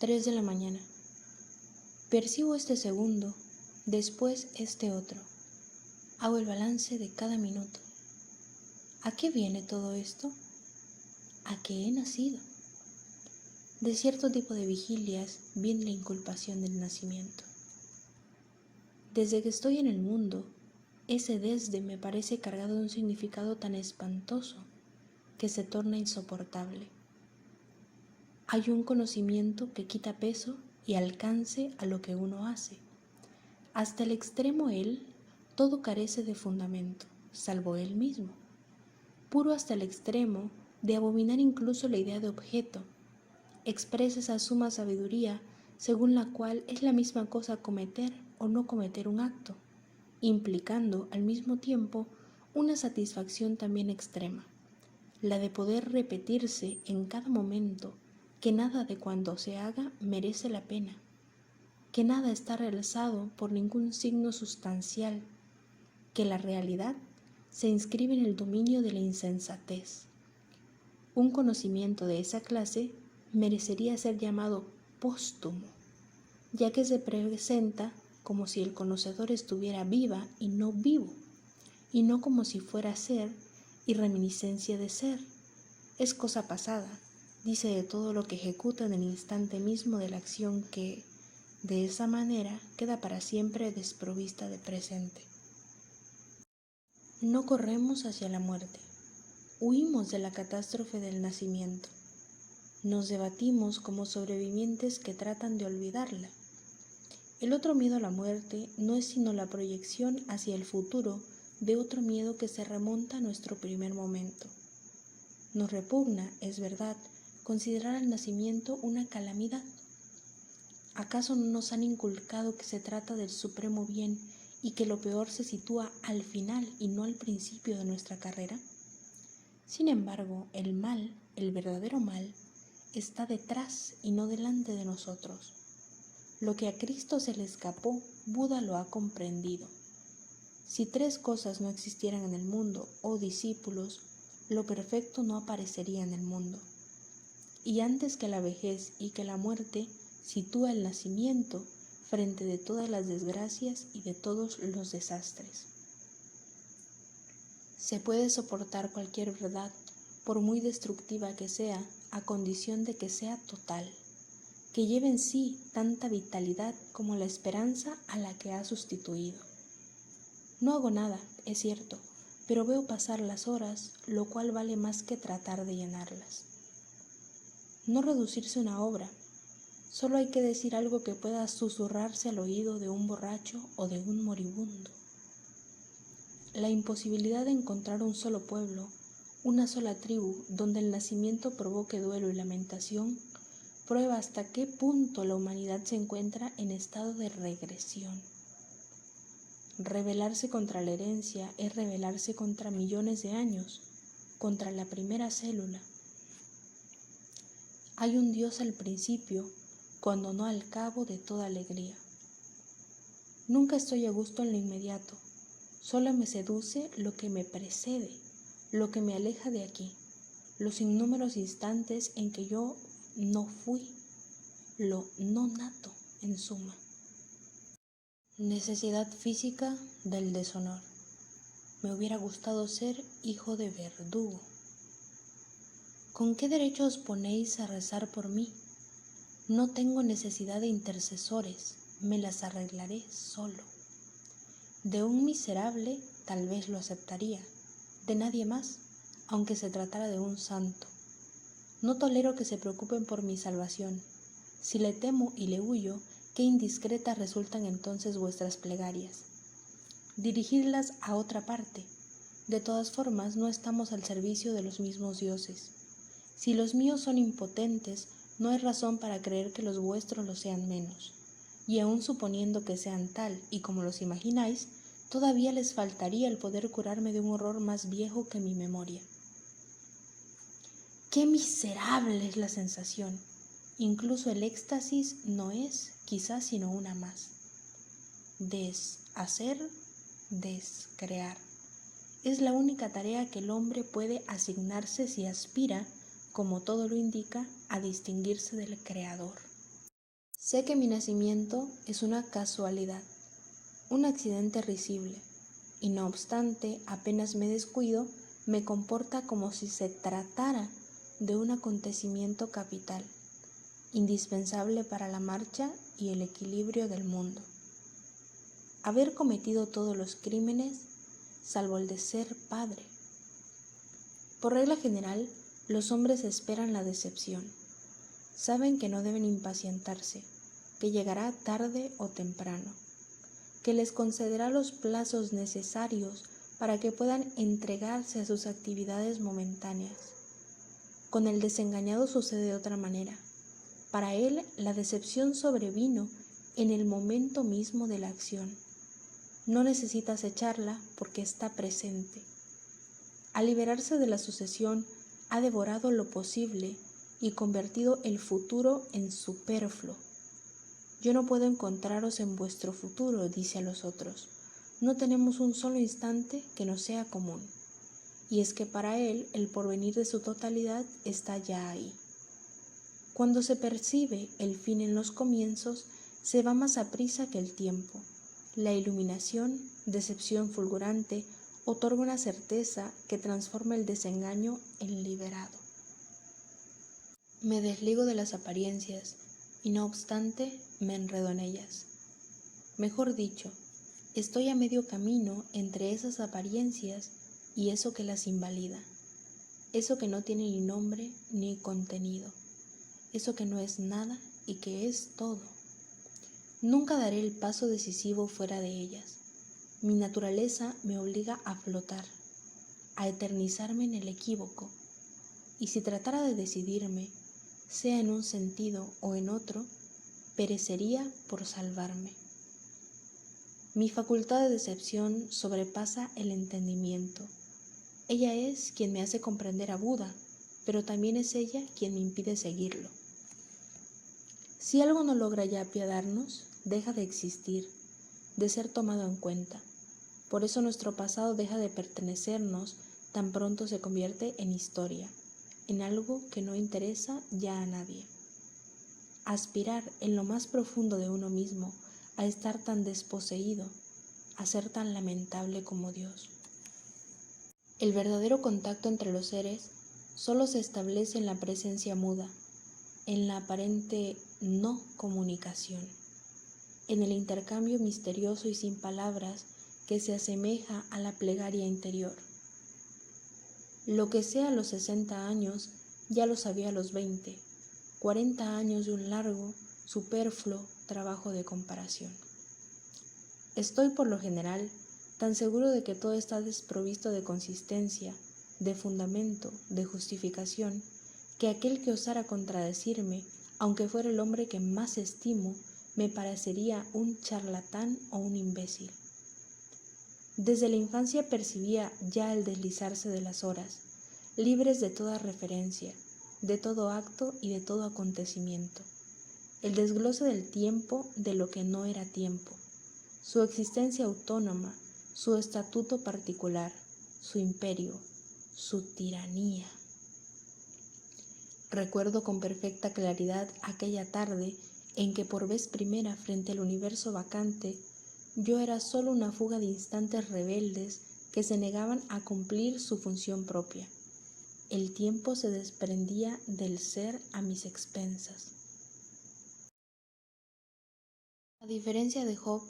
3 de la mañana. Percibo este segundo, después este otro. Hago el balance de cada minuto. ¿A qué viene todo esto? ¿A qué he nacido? De cierto tipo de vigilias viene la inculpación del nacimiento. Desde que estoy en el mundo, ese desde me parece cargado de un significado tan espantoso que se torna insoportable. Hay un conocimiento que quita peso y alcance a lo que uno hace. Hasta el extremo él, todo carece de fundamento, salvo él mismo. Puro hasta el extremo de abominar incluso la idea de objeto. Expresa esa suma sabiduría según la cual es la misma cosa cometer o no cometer un acto, implicando al mismo tiempo una satisfacción también extrema, la de poder repetirse en cada momento que nada de cuanto se haga merece la pena, que nada está realzado por ningún signo sustancial, que la realidad se inscribe en el dominio de la insensatez. Un conocimiento de esa clase merecería ser llamado póstumo, ya que se presenta como si el conocedor estuviera viva y no vivo, y no como si fuera ser y reminiscencia de ser. Es cosa pasada, dice de todo lo que ejecuta en el instante mismo de la acción que, de esa manera, queda para siempre desprovista de presente. No corremos hacia la muerte, huimos de la catástrofe del nacimiento. Nos debatimos como sobrevivientes que tratan de olvidarla. El otro miedo a la muerte no es sino la proyección hacia el futuro de otro miedo que se remonta a nuestro primer momento. Nos repugna, es verdad, considerar al nacimiento una calamidad. ¿Acaso no nos han inculcado que se trata del supremo bien y que lo peor se sitúa al final y no al principio de nuestra carrera? Sin embargo, el mal, el verdadero mal, está detrás y no delante de nosotros. Lo que a Cristo se le escapó, Buda lo ha comprendido. Si 3 cosas no existieran en el mundo, oh discípulos, lo perfecto no aparecería en el mundo. Y antes que la vejez y que la muerte, sitúa el nacimiento frente de todas las desgracias y de todos los desastres. Se puede soportar cualquier verdad, por muy destructiva que sea, a condición de que sea total, que lleve en sí tanta vitalidad como la esperanza a la que ha sustituido. No hago nada, es cierto, pero veo pasar las horas, lo cual vale más que tratar de llenarlas. No reducirse una obra, solo hay que decir algo que pueda susurrarse al oído de un borracho o de un moribundo. La imposibilidad de encontrar un solo pueblo, una sola tribu donde el nacimiento provoque duelo y lamentación, prueba hasta qué punto la humanidad se encuentra en estado de regresión. Rebelarse contra la herencia es rebelarse contra millones de años, contra la primera célula. Hay un Dios al principio, cuando no al cabo de toda alegría. Nunca estoy a gusto en lo inmediato, solo me seduce lo que me precede, lo que me aleja de aquí, los innúmeros instantes en que yo no fui, lo no nato en suma. Necesidad física del deshonor. Me hubiera gustado ser hijo de verdugo. ¿Con qué derecho os ponéis a rezar por mí? No tengo necesidad de intercesores, me las arreglaré solo. De un miserable tal vez lo aceptaría, de nadie más, aunque se tratara de un santo. No tolero que se preocupen por mi salvación. Si le temo y le huyo, qué indiscretas resultan entonces vuestras plegarias. Dirigidlas a otra parte. De todas formas, no estamos al servicio de los mismos dioses. Si los míos son impotentes, no hay razón para creer que los vuestros lo sean menos. Y aun suponiendo que sean tal y como los imagináis, todavía les faltaría el poder curarme de un horror más viejo que mi memoria. ¡Qué miserable es la sensación! Incluso el éxtasis no es, quizás, sino una más. Deshacer, descrear. Es la única tarea que el hombre puede asignarse si aspira, como todo lo indica, a distinguirse del Creador. Sé que mi nacimiento es una casualidad, un accidente risible, y no obstante, apenas me descuido, me comporta como si se tratara de un acontecimiento capital, indispensable para la marcha y el equilibrio del mundo. Haber cometido todos los crímenes, salvo el de ser padre. Por regla general, los hombres esperan la decepción. Saben que no deben impacientarse, que llegará tarde o temprano, que les concederá los plazos necesarios para que puedan entregarse a sus actividades momentáneas. Con el desengañado sucede de otra manera. Para él, la decepción sobrevino en el momento mismo de la acción. No necesita acecharla porque está presente. Al liberarse de la sucesión, ha devorado lo posible y convertido el futuro en superfluo. Yo no puedo encontraros en vuestro futuro, dice a los otros. No tenemos un solo instante que no sea común. Y es que para él el porvenir de su totalidad está ya ahí. Cuando se percibe el fin en los comienzos, se va más aprisa que el tiempo. La iluminación, decepción fulgurante, otorga una certeza que transforma el desengaño en liberado. Me desligo de las apariencias y no obstante me enredo en ellas. Mejor dicho, estoy a medio camino entre esas apariencias y eso que las invalida, eso que no tiene ni nombre ni contenido, eso que no es nada y que es todo. Nunca daré el paso decisivo fuera de ellas. Mi naturaleza me obliga a flotar, a eternizarme en el equívoco, y si tratara de decidirme, sea en un sentido o en otro, perecería por salvarme. Mi facultad de decepción sobrepasa el entendimiento. Ella es quien me hace comprender a Buda, pero también es ella quien me impide seguirlo. Si algo no logra ya apiadarnos, deja de existir, de ser tomado en cuenta. Por eso nuestro pasado deja de pertenecernos tan pronto se convierte en historia, en algo que no interesa ya a nadie. Aspirar en lo más profundo de uno mismo a estar tan desposeído, a ser tan lamentable como Dios. El verdadero contacto entre los seres solo se establece en la presencia muda, en la aparente no comunicación, en el intercambio misterioso y sin palabras que se asemeja a la plegaria interior. Lo que sé a los 60 años, ya lo sabía a los 20, 40 años de un largo, superfluo trabajo de comparación. Estoy por lo general tan seguro de que todo está desprovisto de consistencia, de fundamento, de justificación, que aquel que osara contradecirme, aunque fuera el hombre que más estimo, me parecería un charlatán o un imbécil. Desde la infancia percibía ya el deslizarse de las horas, libres de toda referencia, de todo acto y de todo acontecimiento, el desglose del tiempo de lo que no era tiempo, su existencia autónoma, su estatuto particular, su imperio, su tiranía. Recuerdo con perfecta claridad aquella tarde en que por vez primera frente al universo vacante, yo era solo una fuga de instantes rebeldes que se negaban a cumplir su función propia. El tiempo se desprendía del ser a mis expensas. A diferencia de Job,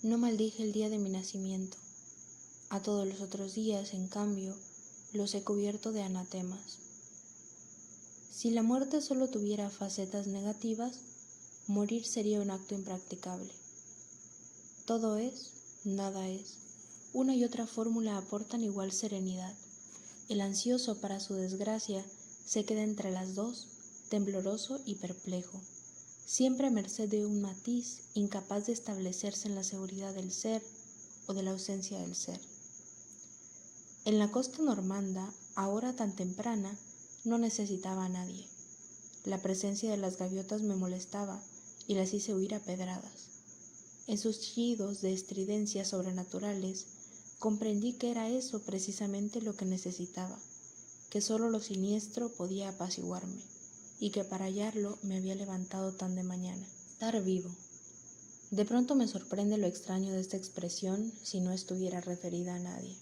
no maldije el día de mi nacimiento. A todos los otros días, en cambio, los he cubierto de anatemas. Si la muerte solo tuviera facetas negativas, morir sería un acto impracticable. Todo es, nada es. Una y otra fórmula aportan igual serenidad. El ansioso para su desgracia se queda entre las dos, tembloroso y perplejo, siempre a merced de un matiz incapaz de establecerse en la seguridad del ser o de la ausencia del ser. En la costa normanda, a hora tan temprana, no necesitaba a nadie. La presencia de las gaviotas me molestaba y las hice huir a pedradas. En sus chillidos de estridencias sobrenaturales, comprendí que era eso precisamente lo que necesitaba, que solo lo siniestro podía apaciguarme, y que para hallarlo me había levantado tan de mañana. Estar vivo. De pronto me sorprende lo extraño de esta expresión si no estuviera referida a nadie.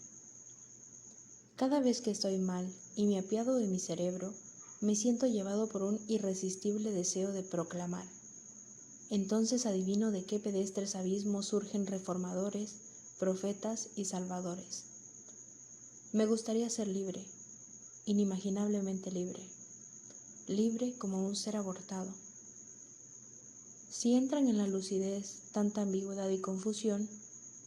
Cada vez que estoy mal y me apiado de mi cerebro, me siento llevado por un irresistible deseo de proclamar. Entonces adivino de qué pedestres abismos surgen reformadores, profetas y salvadores. Me gustaría ser libre, inimaginablemente libre, libre como un ser abortado. Si entran en la lucidez tanta ambigüedad y confusión,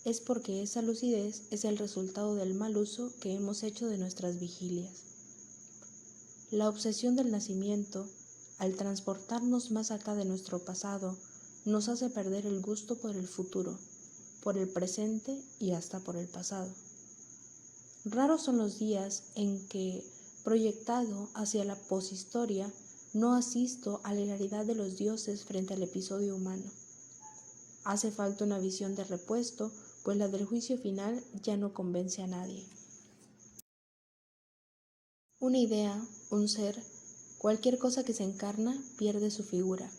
es porque esa lucidez es el resultado del mal uso que hemos hecho de nuestras vigilias. La obsesión del nacimiento, al transportarnos más acá de nuestro pasado, nos hace perder el gusto por el futuro, por el presente y hasta por el pasado. Raros son los días en que, proyectado hacia la poshistoria, no asisto a la hilaridad de los dioses frente al episodio humano. Hace falta una visión de repuesto, pues la del juicio final ya no convence a nadie. Una idea, un ser, cualquier cosa que se encarna pierde su figura,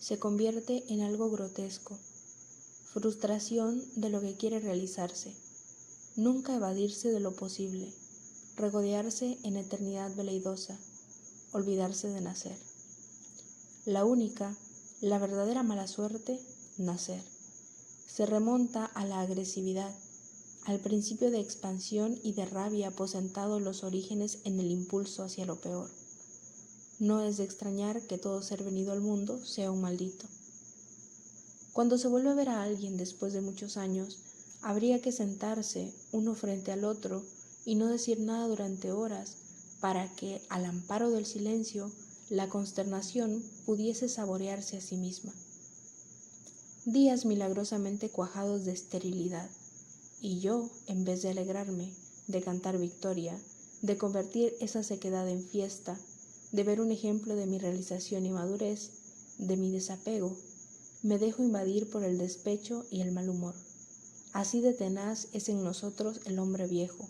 se convierte en algo grotesco, frustración de lo que quiere realizarse, nunca evadirse de lo posible, regodearse en eternidad veleidosa, olvidarse de nacer. La única, la verdadera mala suerte, nacer. Se remonta a la agresividad, al principio de expansión y de rabia aposentado los orígenes en el impulso hacia lo peor. No es de extrañar que todo ser venido al mundo sea un maldito. Cuando se vuelve a ver a alguien después de muchos años, habría que sentarse uno frente al otro y no decir nada durante horas para que, al amparo del silencio, la consternación pudiese saborearse a sí misma. Días milagrosamente cuajados de esterilidad, y yo, en vez de alegrarme, de cantar victoria, de convertir esa sequedad en fiesta, de ver un ejemplo de mi realización y madurez, de mi desapego, me dejo invadir por el despecho y el mal humor. Así de tenaz es en nosotros el hombre viejo,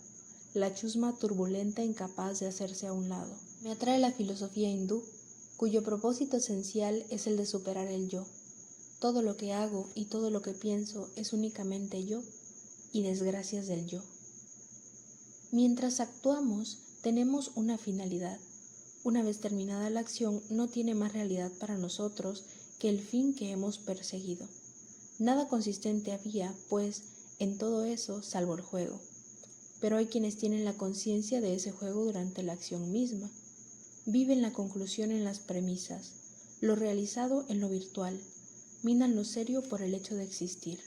la chusma turbulenta incapaz de hacerse a un lado. Me atrae la filosofía hindú, cuyo propósito esencial es el de superar el yo. Todo lo que hago y todo lo que pienso es únicamente yo y desgracias del yo. Mientras actuamos, tenemos una finalidad. Una vez terminada la acción, no tiene más realidad para nosotros que el fin que hemos perseguido. Nada consistente había, pues, en todo eso, salvo el juego. Pero hay quienes tienen la conciencia de ese juego durante la acción misma. Viven la conclusión en las premisas, lo realizado en lo virtual, minan lo serio por el hecho de existir.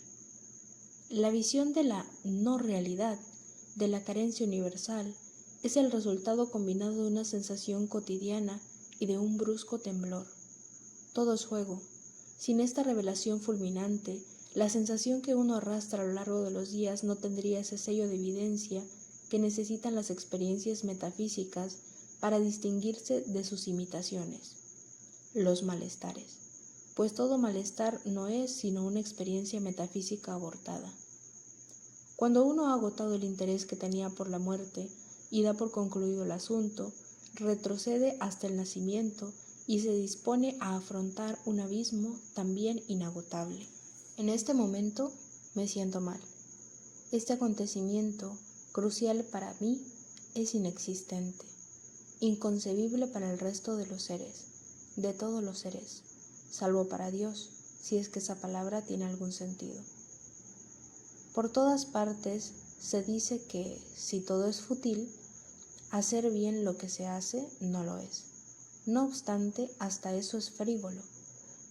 La visión de la no realidad, de la carencia universal, es el resultado combinado de una sensación cotidiana y de un brusco temblor. Todo es juego. Sin esta revelación fulminante, la sensación que uno arrastra a lo largo de los días no tendría ese sello de evidencia que necesitan las experiencias metafísicas para distinguirse de sus imitaciones, los malestares, pues todo malestar no es sino una experiencia metafísica abortada. Cuando uno ha agotado el interés que tenía por la muerte y da por concluido el asunto, retrocede hasta el nacimiento y se dispone a afrontar un abismo también inagotable. En este momento me siento mal. Este acontecimiento, crucial para mí, es inexistente, inconcebible para el resto de los seres, de todos los seres, salvo para Dios, si es que esa palabra tiene algún sentido. Por todas partes se dice que, si todo es fútil, hacer bien lo que se hace no lo es. No obstante, hasta eso es frívolo.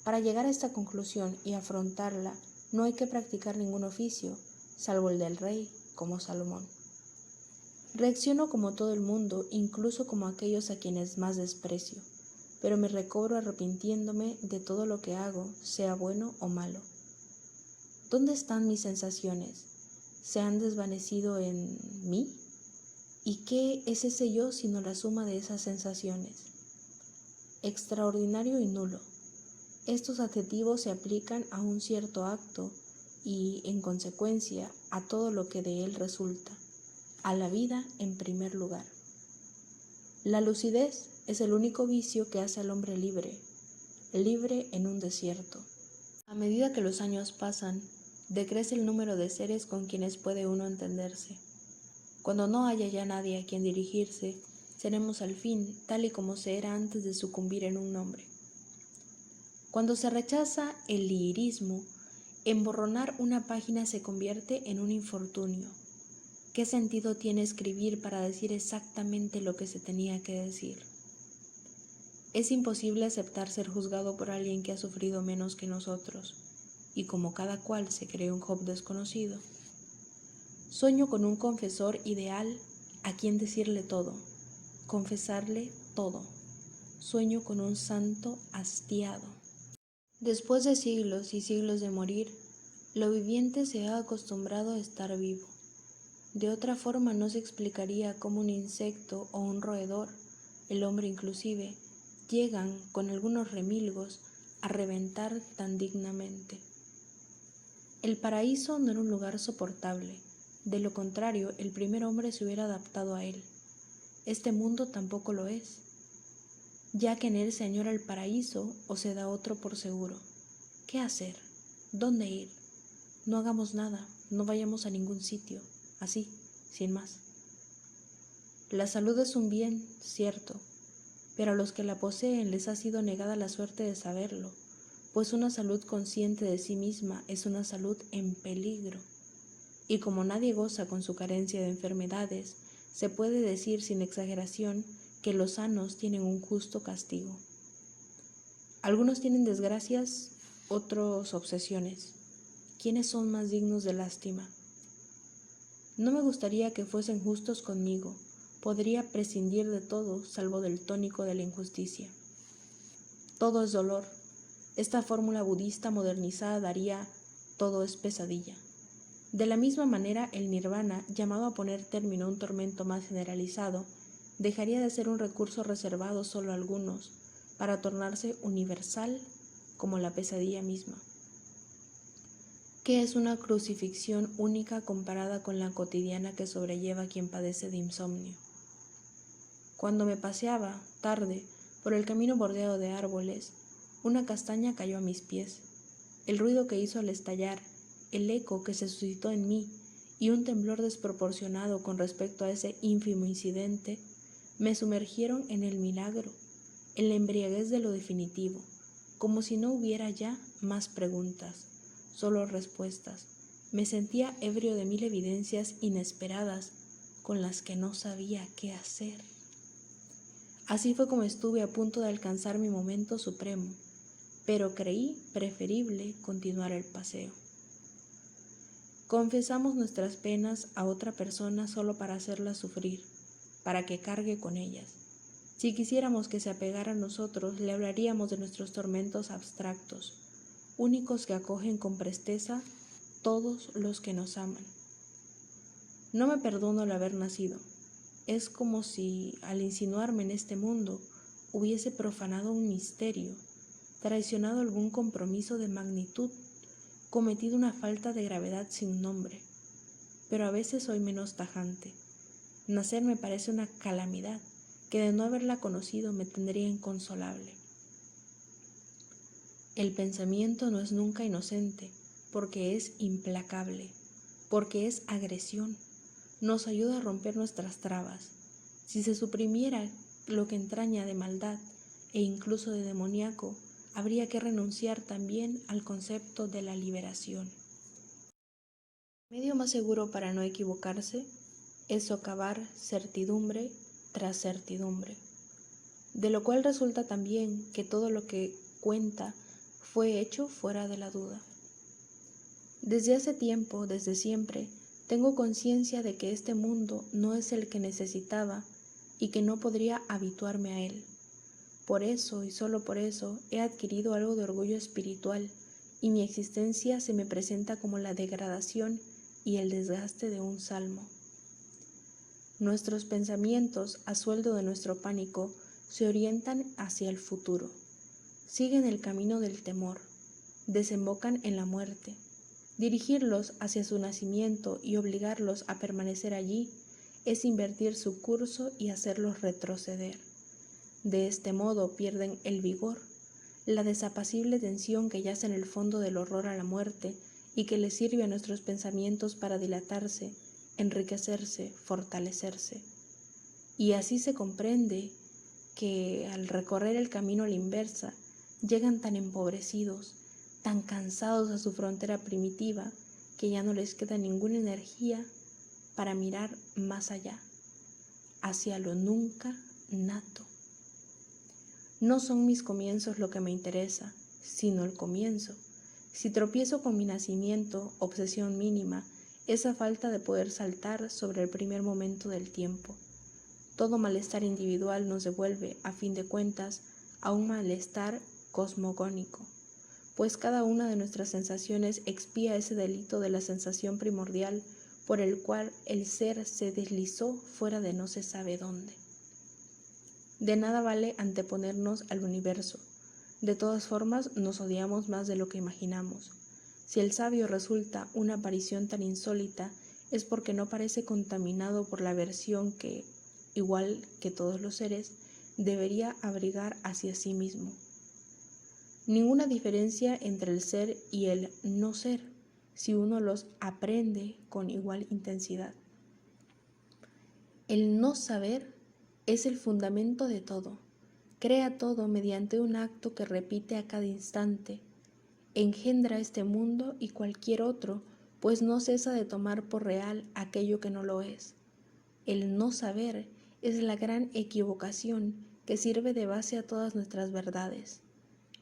Para llegar a esta conclusión y afrontarla, no hay que practicar ningún oficio, salvo el del rey, como Salomón. Reacciono como todo el mundo, incluso como aquellos a quienes más desprecio, pero me recobro arrepintiéndome de todo lo que hago, sea bueno o malo. ¿Dónde están mis sensaciones? ¿Se han desvanecido en mí? ¿Y qué es ese yo sino la suma de esas sensaciones? Extraordinario y nulo. Estos adjetivos se aplican a un cierto acto y, en consecuencia, a todo lo que de él resulta, a la vida en primer lugar. La lucidez es el único vicio que hace al hombre libre, libre en un desierto. A medida que los años pasan, decrece el número de seres con quienes puede uno entenderse. Cuando no haya ya nadie a quien dirigirse, seremos al fin tal y como se era antes de sucumbir en un nombre. Cuando se rechaza el lirismo, emborronar una página se convierte en un infortunio. ¿Qué sentido tiene escribir para decir exactamente lo que se tenía que decir? Es imposible aceptar ser juzgado por alguien que ha sufrido menos que nosotros, y como cada cual se cree un Job desconocido. Sueño con un confesor ideal a quien decirle todo, confesarle todo. Sueño con un santo hastiado. Después de siglos y siglos de morir, lo viviente se ha acostumbrado a estar vivo. De otra forma no se explicaría cómo un insecto o un roedor, el hombre inclusive, llegan con algunos remilgos a reventar tan dignamente. El paraíso no era un lugar soportable, de lo contrario el primer hombre se hubiera adaptado a él. Este mundo tampoco lo es, ya que en él se añora el paraíso o se da otro por seguro. ¿Qué hacer? ¿Dónde ir? No hagamos nada, no vayamos a ningún sitio, así, sin más. La salud es un bien, cierto, pero a los que la poseen les ha sido negada la suerte de saberlo, pues una salud consciente de sí misma es una salud en peligro. Y como nadie goza con su carencia de enfermedades, se puede decir sin exageración que los sanos tienen un justo castigo. Algunos tienen desgracias, otros obsesiones. ¿Quiénes son más dignos de lástima? No me gustaría que fuesen justos conmigo. Podría prescindir de todo, salvo del tónico de la injusticia. Todo es dolor. Esta fórmula budista modernizada daría todo es pesadilla. De la misma manera, el nirvana, llamado a poner término a un tormento más generalizado, dejaría de ser un recurso reservado solo a algunos, para tornarse universal como la pesadilla misma. ¿Qué es una crucifixión única comparada con la cotidiana que sobrelleva a quien padece de insomnio? Cuando me paseaba, tarde, por el camino bordeado de árboles, una castaña cayó a mis pies. El ruido que hizo al estallar, el eco que se suscitó en mí y un temblor desproporcionado con respecto a ese ínfimo incidente, me sumergieron en el milagro, en la embriaguez de lo definitivo, como si no hubiera ya más preguntas, solo respuestas. Me sentía ebrio de 1000 evidencias inesperadas con las que no sabía qué hacer. Así fue como estuve a punto de alcanzar mi momento supremo, pero creí preferible continuar el paseo. Confesamos nuestras penas a otra persona solo para hacerla sufrir, para que cargue con ellas. Si quisiéramos que se apegara a nosotros, le hablaríamos de nuestros tormentos abstractos, únicos que acogen con presteza todos los que nos aman. No me perdono el haber nacido. Es como si, al insinuarme en este mundo, hubiese profanado un misterio, traicionado algún compromiso de magnitud, cometido una falta de gravedad sin nombre. Pero a veces soy menos tajante. Nacer me parece una calamidad que de no haberla conocido me tendría inconsolable. El pensamiento no es nunca inocente, porque es implacable, porque es agresión. Nos ayuda a romper nuestras trabas. Si se suprimiera lo que entraña de maldad e incluso de demoníaco, habría que renunciar también al concepto de la liberación. El medio más seguro para no equivocarse es socavar certidumbre tras certidumbre, de lo cual resulta también que todo lo que cuenta fue hecho fuera de la duda. Desde hace tiempo, desde siempre, tengo conciencia de que este mundo no es el que necesitaba y que no podría habituarme a él. Por eso y solo por eso he adquirido algo de orgullo espiritual y mi existencia se me presenta como la degradación y el desgaste de un salmo. Nuestros pensamientos, a sueldo de nuestro pánico, se orientan hacia el futuro, siguen el camino del temor, desembocan en la muerte. Dirigirlos hacia su nacimiento y obligarlos a permanecer allí es invertir su curso y hacerlos retroceder. De este modo pierden el vigor, la desapacible tensión que yace en el fondo del horror a la muerte y que le sirve a nuestros pensamientos para dilatarse, enriquecerse, fortalecerse. Y así se comprende que al recorrer el camino a la inversa, llegan tan empobrecidos, tan cansados a su frontera primitiva, que ya no les queda ninguna energía para mirar más allá, hacia lo nunca nato. No son mis comienzos lo que me interesa, sino el comienzo. Si tropiezo con mi nacimiento, obsesión mínima, esa falta de poder saltar sobre el primer momento del tiempo. Todo malestar individual nos devuelve, a fin de cuentas, a un malestar cosmogónico, pues cada una de nuestras sensaciones expía ese delito de la sensación primordial por el cual el ser se deslizó fuera de no se sabe dónde. De nada vale anteponernos al universo. De todas formas, nos odiamos más de lo que imaginamos. Si el sabio resulta una aparición tan insólita, es porque no parece contaminado por la aversión que, igual que todos los seres, debería abrigar hacia sí mismo. Ninguna diferencia entre el ser y el no ser, si uno los aprende con igual intensidad. El no saber es el fundamento de todo. Crea todo mediante un acto que repite a cada instante. Engendra este mundo y cualquier otro, pues no cesa de tomar por real aquello que no lo es. El no saber es la gran equivocación que sirve de base a todas nuestras verdades.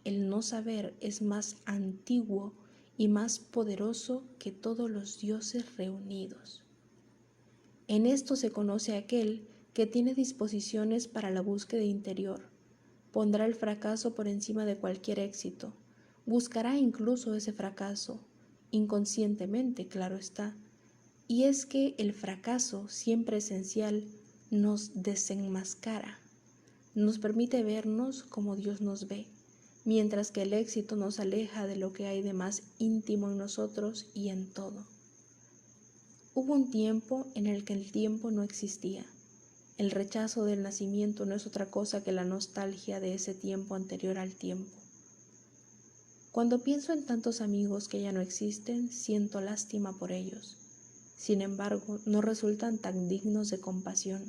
El no saber es más antiguo y más poderoso que todos los dioses reunidos. En esto se conoce a aquel que tiene disposiciones para la búsqueda interior. Pondrá el fracaso por encima de cualquier éxito. Buscará incluso ese fracaso, inconscientemente, claro está. Y es que el fracaso, siempre esencial, nos desenmascara, nos permite vernos como Dios nos ve, mientras que el éxito nos aleja de lo que hay de más íntimo en nosotros y en todo. Hubo un tiempo en el que el tiempo no existía. El rechazo del nacimiento no es otra cosa que la nostalgia de ese tiempo anterior al tiempo. Cuando pienso en tantos amigos que ya no existen, siento lástima por ellos. Sin embargo, no resultan tan dignos de compasión,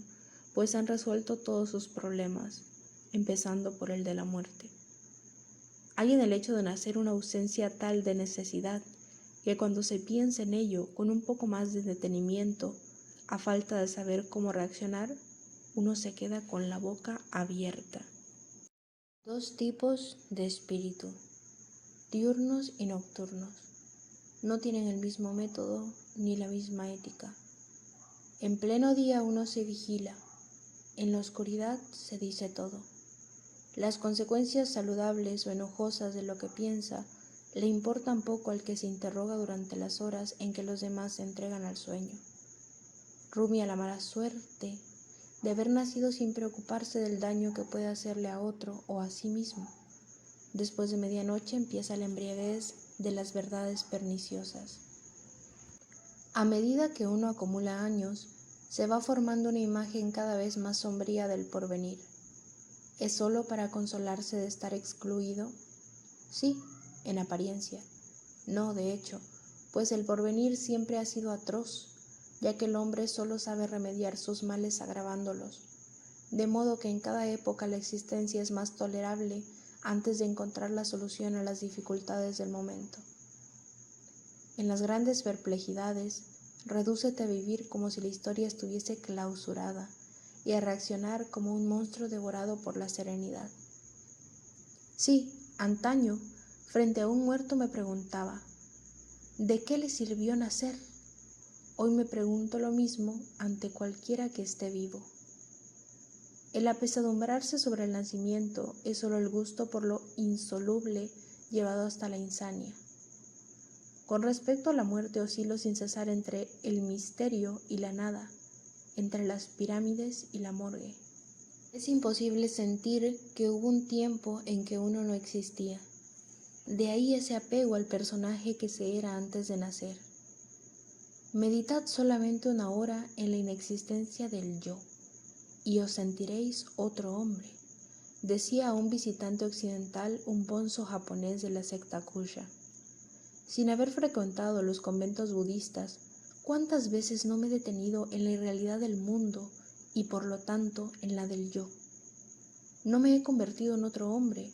pues han resuelto todos sus problemas, empezando por el de la muerte. Hay en el hecho de nacer una ausencia tal de necesidad que cuando se piensa en ello con un poco más de detenimiento, a falta de saber cómo reaccionar, uno se queda con la boca abierta. Dos tipos de espíritu, diurnos y nocturnos. No tienen el mismo método ni la misma ética. En pleno día uno se vigila, en la oscuridad se dice todo. Las consecuencias saludables o enojosas de lo que piensa le importan poco al que se interroga durante las horas en que los demás se entregan al sueño. Rumia la mala suerte de haber nacido sin preocuparse del daño que puede hacerle a otro o a sí mismo. Después de medianoche empieza la embriaguez de las verdades perniciosas. A medida que uno acumula años, se va formando una imagen cada vez más sombría del porvenir. ¿Es solo para consolarse de estar excluido? Sí, en apariencia. No, de hecho, pues el porvenir siempre ha sido atroz, ya que el hombre solo sabe remediar sus males agravándolos, de modo que en cada época la existencia es más tolerable antes de encontrar la solución a las dificultades del momento. En las grandes perplejidades, redúcete a vivir como si la historia estuviese clausurada y a reaccionar como un monstruo devorado por la serenidad. Sí, antaño, frente a un muerto me preguntaba, ¿de qué le sirvió nacer? Hoy me pregunto lo mismo ante cualquiera que esté vivo. El apesadumbrarse sobre el nacimiento es solo el gusto por lo insoluble llevado hasta la insania. Con respecto a la muerte oscilo sin cesar entre el misterio y la nada, entre las pirámides y la morgue. Es imposible sentir que hubo un tiempo en que uno no existía. De ahí ese apego al personaje que se era antes de nacer. Meditad solamente una hora en la inexistencia del yo, y os sentiréis otro hombre, decía a un visitante occidental un bonzo japonés de la secta Kusha. Sin haber frecuentado los conventos budistas, ¿cuántas veces no me he detenido en la irrealidad del mundo y por lo tanto en la del yo? No me he convertido en otro hombre,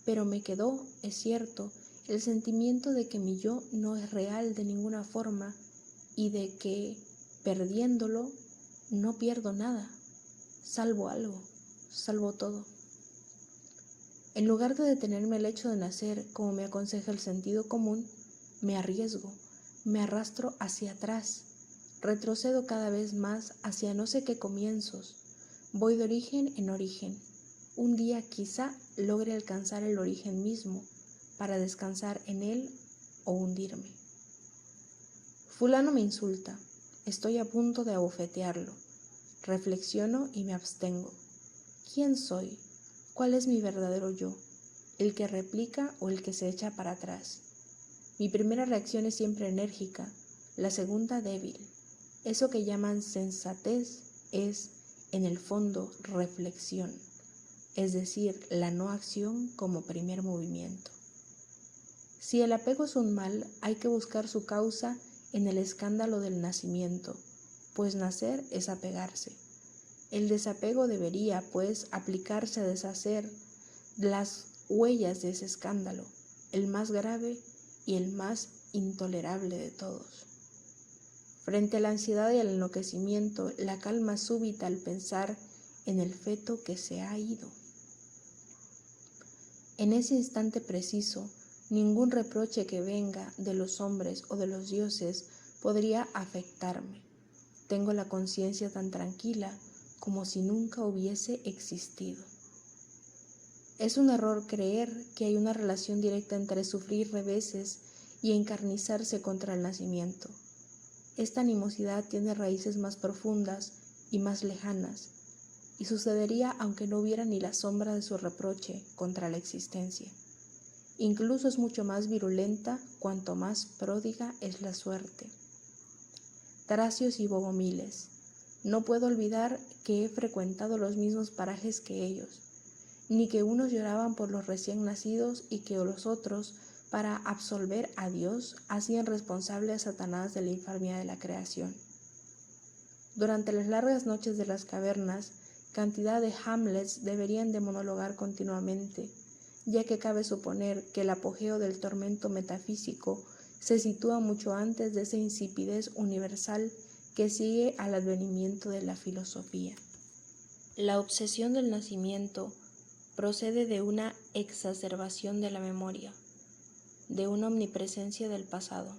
pero me quedó, es cierto, el sentimiento de que mi yo no es real de ninguna forma y de que, perdiéndolo, no pierdo nada, salvo algo, salvo todo. En lugar de detenerme el hecho de nacer, como me aconseja el sentido común, me arriesgo, me arrastro hacia atrás, retrocedo cada vez más hacia no sé qué comienzos, voy de origen en origen. Un día quizá logre alcanzar el origen mismo para descansar en él o hundirme. Fulano me insulta, estoy a punto de abofetearlo, reflexiono y me abstengo. ¿Quién soy? ¿Cuál es mi verdadero yo? ¿El que replica o el que se echa para atrás? Mi primera reacción es siempre enérgica, la segunda débil. Eso que llaman sensatez es, en el fondo, reflexión, es decir, la no acción como primer movimiento. Si el apego es un mal, hay que buscar su causa en el escándalo del nacimiento, pues nacer es apegarse. El desapego debería, pues, aplicarse a deshacer las huellas de ese escándalo, el más grave y el más intolerable de todos. Frente a la ansiedad y al enloquecimiento, la calma súbita al pensar en el feto que se ha ido. En ese instante preciso, ningún reproche que venga de los hombres o de los dioses podría afectarme. Tengo la conciencia tan tranquila como si nunca hubiese existido. Es un error creer que hay una relación directa entre sufrir reveses y encarnizarse contra el nacimiento. Esta animosidad tiene raíces más profundas y más lejanas, y sucedería aunque no hubiera ni la sombra de su reproche contra la existencia. Incluso es mucho más virulenta cuanto más pródiga es la suerte. Tracios y bogomiles, no puedo olvidar que he frecuentado los mismos parajes que ellos, ni que unos lloraban por los recién nacidos y que los otros, para absolver a Dios, hacían responsable a Satanás de la infamia de la creación. Durante las largas noches de las cavernas, cantidad de Hamlets deberían de monologar continuamente, ya que cabe suponer que el apogeo del tormento metafísico se sitúa mucho antes de esa insipidez universal que sigue al advenimiento de la filosofía. La obsesión del nacimiento procede de una exacerbación de la memoria, de una omnipresencia del pasado,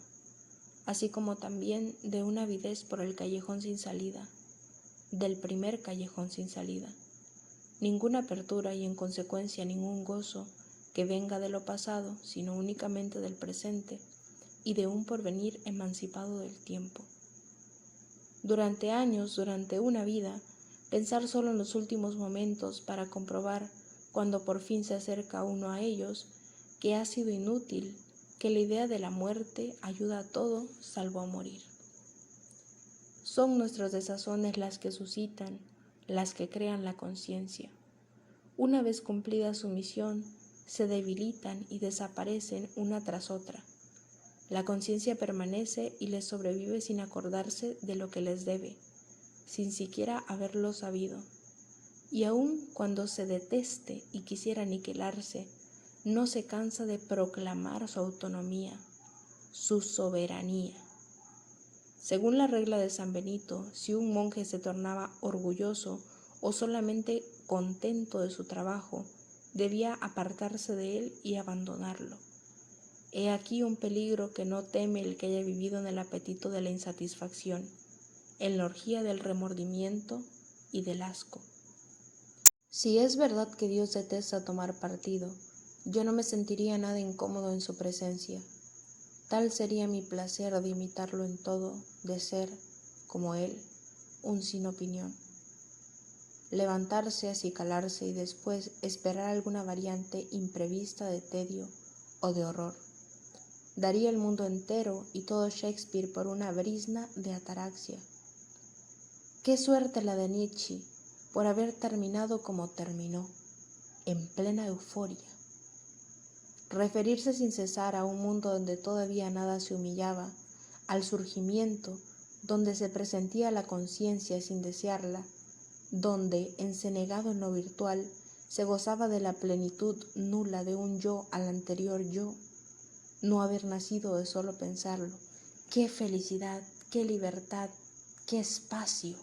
así como también de una avidez por el callejón sin salida, del primer callejón sin salida. Ninguna apertura y en consecuencia ningún gozo que venga de lo pasado, sino únicamente del presente y de un porvenir emancipado del tiempo. Durante años, durante una vida, pensar solo en los últimos momentos para comprobar, cuando por fin se acerca uno a ellos, que ha sido inútil, que la idea de la muerte ayuda a todo salvo a morir. Son nuestros desazones las que suscitan, las que crean la conciencia. Una vez cumplida su misión, se debilitan y desaparecen una tras otra. La conciencia permanece y les sobrevive sin acordarse de lo que les debe, sin siquiera haberlo sabido. Y aun cuando se deteste y quisiera aniquilarse, no se cansa de proclamar su autonomía, su soberanía. Según la regla de San Benito, si un monje se tornaba orgulloso o solamente contento de su trabajo, debía apartarse de él y abandonarlo. He aquí un peligro que no teme el que haya vivido en el apetito de la insatisfacción, en la orgía del remordimiento y del asco. Si es verdad que Dios detesta tomar partido, yo no me sentiría nada incómodo en su presencia. Tal sería mi placer de imitarlo en todo, de ser, como él, un sin opinión. Levantarse, acicalarse y después esperar alguna variante imprevista de tedio o de horror. Daría el mundo entero y todo Shakespeare por una brizna de ataraxia. Qué suerte la de Nietzsche por haber terminado como terminó. en plena euforia. Referirse sin cesar a un mundo donde todavía nada se humillaba, al surgimiento donde se presentía la conciencia sin desearla, donde, encenegado en lo virtual, se gozaba de la plenitud nula de un yo al anterior yo, no haber nacido de solo pensarlo. ¡Qué felicidad! ¡Qué libertad! ¡Qué espacio!